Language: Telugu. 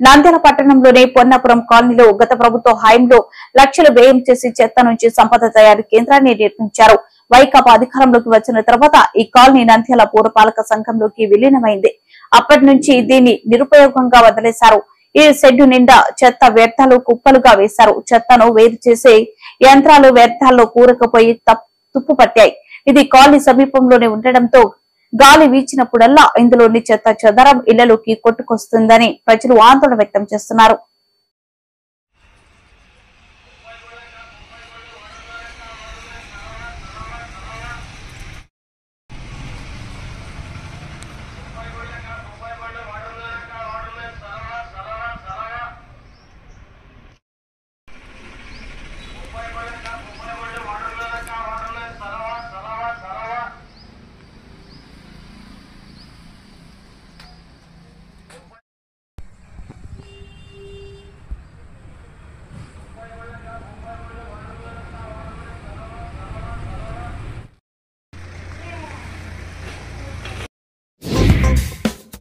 నంద్యాల పట్టణంలోని పొన్నాపురం కాలనీలో గత ప్రభుత్వ హయాంలో లక్షలు వ్యయం చేసి చెత్త నుంచి సంపద తయారీ కేంద్రాన్ని నిర్మించారు. వైకాపా అధికారంలోకి వచ్చిన తర్వాత ఈ కాలనీ నంద్యాల పురపాలక సంఘంలోకి విలీనమైంది. అప్పటి నుంచి దీన్ని నిరుపయోగంగా వదిలేశారు. ఈ షెడ్డు నిండా చెత్త వ్యర్థాలు కుప్పలుగా వేశారు. చెత్తను వేరు చేసే యంత్రాలు వ్యర్థాల్లో కూరకపోయి తుప్పు పట్టాయి. ఇది కాలనీ సమీపంలోనే ఉండడంతో గాలి వీచినప్పుడల్లా ఇందులోని చెత్త చెదరం ఇళ్లలోకి కొట్టుకొస్తుందని ప్రజలు ఆందోళన వ్యక్తం చేస్తున్నారు.